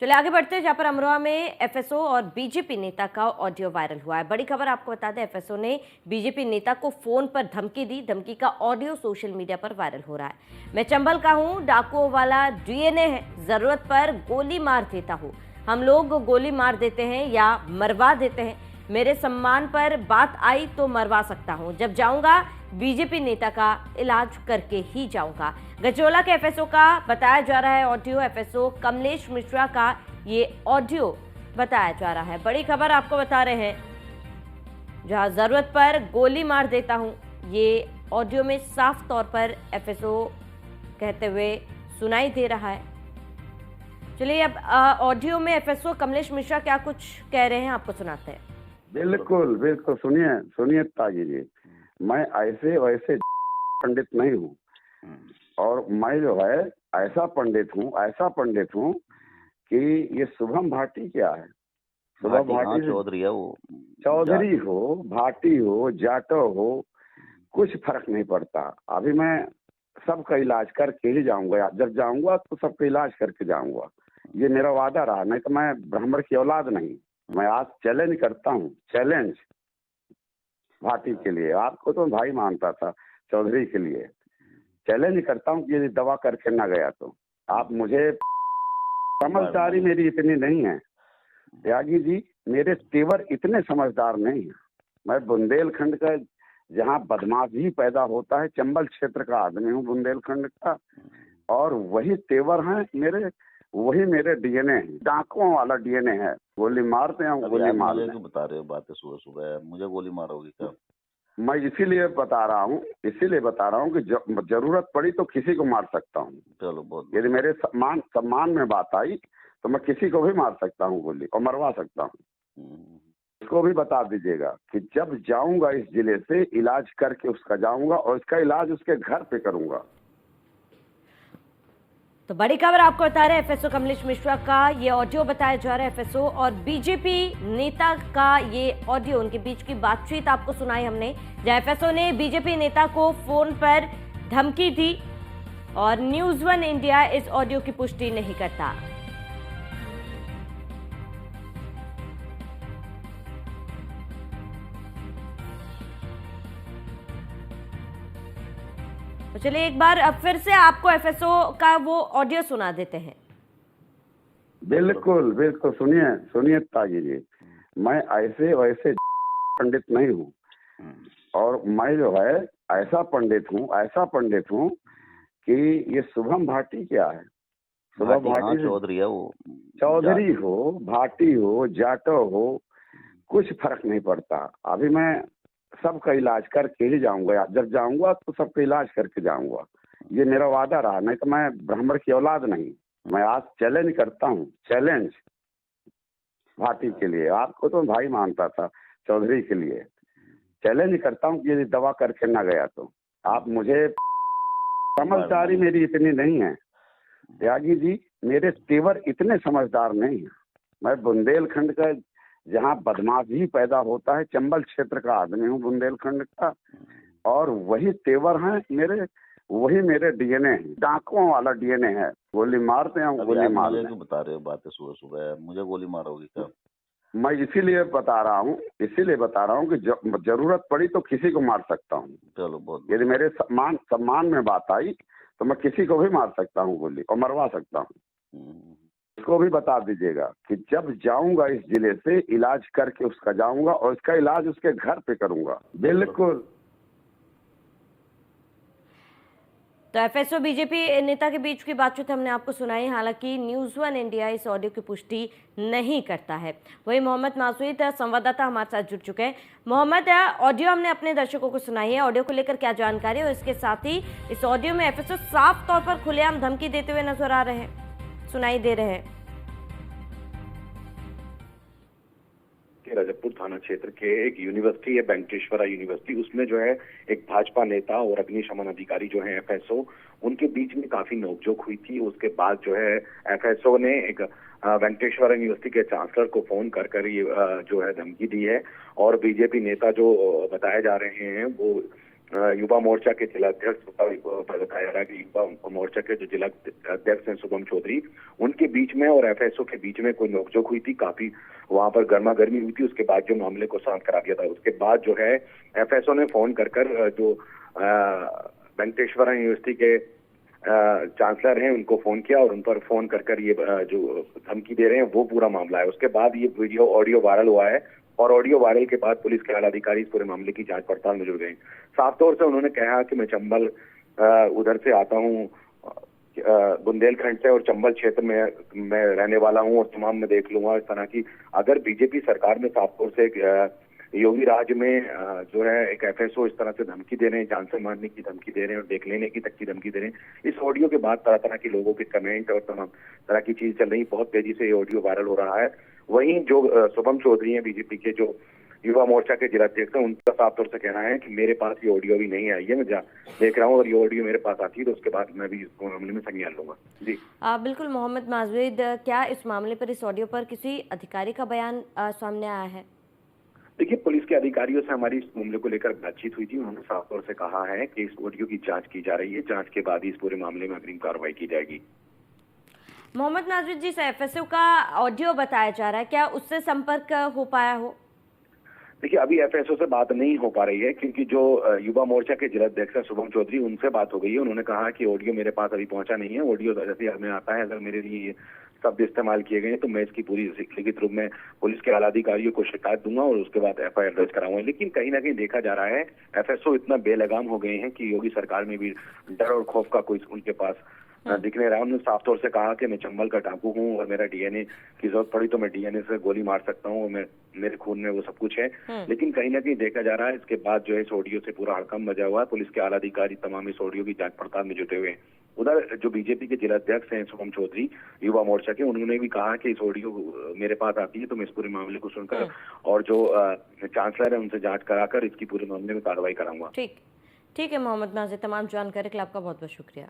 चलिए आगे बढ़ते हैं, जहां पर अमरोहा में एफएसओ और बीजेपी नेता का ऑडियो वायरल हुआ है। बड़ी खबर आपको बता दें, एफएसओ ने बीजेपी नेता को फोन पर धमकी दी। धमकी का ऑडियो सोशल मीडिया पर वायरल हो रहा है। मैं चंबल का हूं, डाकुओं वाला डीएनए है, जरूरत पर गोली मार देता हूं। हम लोग गोली मार देते हैं या मरवा देते हैं। मेरे सम्मान पर बात आई तो मरवा सकता हूं। जब जाऊंगा बीजेपी नेता का इलाज करके ही जाऊंगा। गजोला के एफएसओ का बताया जा रहा है ऑडियो। एफएसओ कमलेश मिश्रा का ये ऑडियो बताया जा रहा है। बड़ी खबर आपको बता रहे हैं, जहां जरूरत पर गोली मार देता हूं, ये ऑडियो में साफ तौर पर एफएसओ कहते हुए सुनाई दे रहा है। चलिए अब ऑडियो में एफएसओ कमलेश मिश्रा क्या कुछ कह रहे हैं आपको सुनाते हैं। बिल्कुल बिल्कुल, सुनिए सुनिए तागी जी, मैं ऐसे वैसे पंडित नहीं हूँ। और मैं जो है ऐसा पंडित हूँ कि ये शुभम भाटी क्या है, शुभम भाटी चौधरी है वो। चौधरी हो, भाटी हो, जाटो हो, कुछ फर्क नहीं पड़ता। अभी मैं सबका इलाज करके ही जाऊंगा। जब जाऊंगा तो सबका इलाज करके जाऊंगा। ये मेरा वादा रहा, नहीं तो मैं ब्राह्मण की औलाद नहीं। मैं आज चैलेंज करता हूँ, चैलेंज भाटी के लिए। आपको तो भाई मानता था, चौधरी के लिए चैलेंज करता हूँ कि यदि दवा करके ना गया तो आप मुझे। समझदारी मेरी इतनी नहीं है त्यागी जी, मेरे तेवर इतने समझदार नहीं है। मैं बुंदेलखंड का, जहाँ बदमाशी पैदा होता है, चंबल क्षेत्र का आदमी हूँ, बुंदेलखंड का। और वही तेवर हैं मेरे, वही मेरे डीएनए है, डाकुओं वाला डीएनए है। गोली मारते हैं, गोली मार मुझे क्यों बता रहे हो बातें सुबह सुबह? मुझे गोली मारोगी क्या? मैं इसीलिए बता रहा हूँ कि जरूरत पड़ी तो किसी को मार सकता हूँ। चलो बहुत, यदि मेरे सम्मान में बात आई तो मैं किसी को भी मार सकता हूँ गोली, और मरवा सकता हूँ। इसको भी बता दीजिएगा कि जब जाऊंगा इस जिले से, इलाज करके उसका जाऊंगा, और इसका इलाज उसके घर पे करूंगा। तो बड़ी खबर आपको बता रहे हैं, एफएसओ कमलेश मिश्रा का ये ऑडियो बताया जा रहा है। एफएसओ और बीजेपी नेता का ये ऑडियो, उनके बीच की बातचीत आपको सुनाई हमने, जहां एफएसओ ने बीजेपी नेता को फोन पर धमकी दी और न्यूज़ वन इंडिया इस ऑडियो की पुष्टि नहीं करता। तो चलिए एक बार अब फिर से आपको एफएसओ का वो ऑडियो सुना देते हैं। बिल्कुल बिल्कुल, सुनिए सुनिए तागी जी, मैं ऐसे वैसे पंडित नहीं हूँ। और मैं जो है ऐसा पंडित हूँ कि ये शुभम भाटी क्या है, शुभम भाटी चौधरी है वो। चौधरी हो, भाटी हो, जाटो हो, कुछ फर्क नहीं पड़ता। अभी मैं सबका इलाज करके ही जाऊंगा। जब जाऊंगा तो सबका इलाज करके जाऊंगा। ये मेरा वादा रहा, नहीं तो मैं ब्राह्मण की औलाद नहीं। मैं आज चैलेंज करता हूँ, चैलेंज भाटी के लिए। आपको तो भाई मानता था, चौधरी के लिए चैलेंज करता हूँ कि यदि दवा करके ना गया तो आप मुझे। समझदारी मेरी इतनी नहीं है त्यागी जी, मेरे तेवर इतने समझदार नहीं है। मैं बुंदेलखंड का, जहाँ बदमाशी पैदा होता है, चंबल क्षेत्र का आदमी हूँ, बुंदेलखंड का। और वही तेवर हैं मेरे, वही मेरे डीएनए है, डाकुओं वाला डीएनए है। गोली मारते हैं, गोली मार। मुझे क्यों बता रहे हो बातें सुबह सुबह? मुझे गोली मारोगी क्या? मैं इसीलिए बता रहा हूँ कि जरूरत पड़ी तो किसी को मार सकता हूँ। चलो बहुत, यदि मेरे सम्मान में बात आई तो मैं किसी को भी मार सकता हूँ गोली, और मरवा सकता हूँ। इसको भी बता दीजिएगा कि जब जाऊंगा इस जिले से, इलाज करके उसका जाऊंगा, और इसका इलाज उसके घर पे करूंगा। बिल्कुल। तो एफएसओ बीजेपी नेता के बीच की बातचीत हमने आपको सुनाई। हालांकि न्यूज़ वन इंडिया इस ऑडियो की पुष्टि नहीं करता है। वही मोहम्मद मासूद संवाददाता हमारे साथ जुड़ चुके हैं। मोहम्मद, ऑडियो हमने अपने दर्शकों को सुनाई है, ऑडियो को लेकर क्या जानकारी, और इसके साथ ही इस ऑडियो में एफएसओ साफ तौर पर खुलेआम धमकी देते हुए नजर आ रहे हैं, सुनाई दे रहे हैं। रजतपुर थाना क्षेत्र के एक यूनिवर्सिटी है, वेंकटेश्वरा यूनिवर्सिटी, उसमें जो है एक भाजपा नेता और अग्निशमन अधिकारी जो है एफएसओ, उनके बीच में काफी नोकझोंक हुई थी। उसके बाद जो है एफएसओ ने एक वेंकटेश्वरा यूनिवर्सिटी के चांसलर को फोन कर ये जो है धमकी दी है। और बीजेपी नेता जो बताए जा रहे हैं वो युवा मोर्चा के जिलाध्यक्ष बताया जा रहा है कि युवा मोर्चा के जो जिला अध्यक्ष हैं शुभम चौधरी, उनके बीच में और एफएसओ के बीच में कोई नोकझोंक हुई थी, काफी वहां पर गर्मा गर्मी हुई थी। उसके बाद जो मामले को शांत करा दिया था। उसके बाद जो है एफएसओ ने फोन कर जो वेंकटेश्वरा यूनिवर्सिटी के चांसलर हैं उनको फोन किया और उन पर फोन कर ये जो धमकी दे रहे हैं वो पूरा मामला है। उसके बाद ये वीडियो ऑडियो वायरल हुआ है और ऑडियो वायरल के बाद पुलिस के आला अधिकारी इस पूरे मामले की जांच पड़ताल में जुड़ गए। साफ तौर से उन्होंने कहा कि मैं चंबल उधर से आता हूँ, बुंदेलखंड से, और चंबल क्षेत्र में मैं रहने वाला हूँ और तमाम मैं देख लूंगा। इस तरह की अगर बीजेपी सरकार में साफ तौर से योगी राज में जो है एक एफएसओ इस तरह से धमकी दे रहे हैं, जान से मारने की धमकी दे रहे हैं और देख लेने की तक की धमकी दे रहे हैं। इस ऑडियो के बाद तरह तरह के लोगों के कमेंट और तमाम तरह की चीज चल रही, बहुत तेजी से ये ऑडियो वायरल हो रहा है। वहीं जो शुभम चौधरी हैं बीजेपी के जो युवा मोर्चा के जिलाध्यक्ष हैं, उनका साफ तौर से कहना है कि मेरे पास ये ऑडियो भी नहीं आई है, मैं देख रहा हूँ और ये ऑडियो मेरे पास आती है तो उसके बाद मैं भी इस मामले में संज्ञान लूंगा। जी बिल्कुल मोहम्मद माजिद, क्या इस मामले पर, इस ऑडियो पर किसी अधिकारी का बयान सामने आया है? देखिए, पुलिस के अधिकारियों से हमारी इस मामले को लेकर बातचीत हुई थी। उन्होंने साफ तौर से कहा है कि इस ऑडियो की जांच की जा रही है, जांच के बाद ही इस पूरे मामले में अग्रिम कार्रवाई की जाएगी। मोहम्मद नाजिर, जिस एफएसओ का ऑडियो बताया जा रहा है, क्या उससे संपर्क हो पाया हो? देखिए, अभी एफएसओ से बात नहीं हो पा रही है क्योंकि जो युवा मोर्चा के जिलाध्यक्ष है शुभम चौधरी, उनसे बात हो गई है। उन्होंने कहा कि ऑडियो मेरे पास अभी पहुंचा नहीं है। ऑडियो जैसे हमें आता है, अगर मेरे लिए शब्द इस्तेमाल किए गए हैं तो मैं इसकी पूरी लिखित रूप में पुलिस के आला अधिकारियों को शिकायत दूंगा और उसके बाद एफआईआर दर्ज कराऊंगा। लेकिन कहीं ना कहीं देखा जा रहा है एफएसओ इतना बेलगाम हो गए हैं कि योगी सरकार में भी डर और खौफ का कोई उनके पास दिखने रहा। उन्होंने साफ तौर से कहा कि मैं चंबल का डाकू हूँ और मेरा डीएनए की जरूरत पड़ी तो मैं डीएनए से गोली मार सकता हूँ और मेरे खून में वो सब कुछ है। लेकिन कहीं ना कहीं देखा जा रहा है इसके बाद जो है इस ऑडियो से पूरा हड़कंप मचा हुआ है। पुलिस के आला अधिकारी तमाम इस ऑडियो की जांच पड़ताल में जुटे हुए हैं। उधर जो बीजेपी के जिलाध्यक्ष हैं शुभम चौधरी युवा मोर्चा के, उन्होंने भी कहा कि इस ऑडियो मेरे पास आती है तो मैं इस पूरे मामले को सुनकर और जो चांसलर है उनसे जांच कराकर इसकी पूरे मामले में कार्रवाई कराऊंगा। ठीक है मोहम्मद नाजिर, तमाम जानकारी के लिए आपका बहुत बहुत शुक्रिया।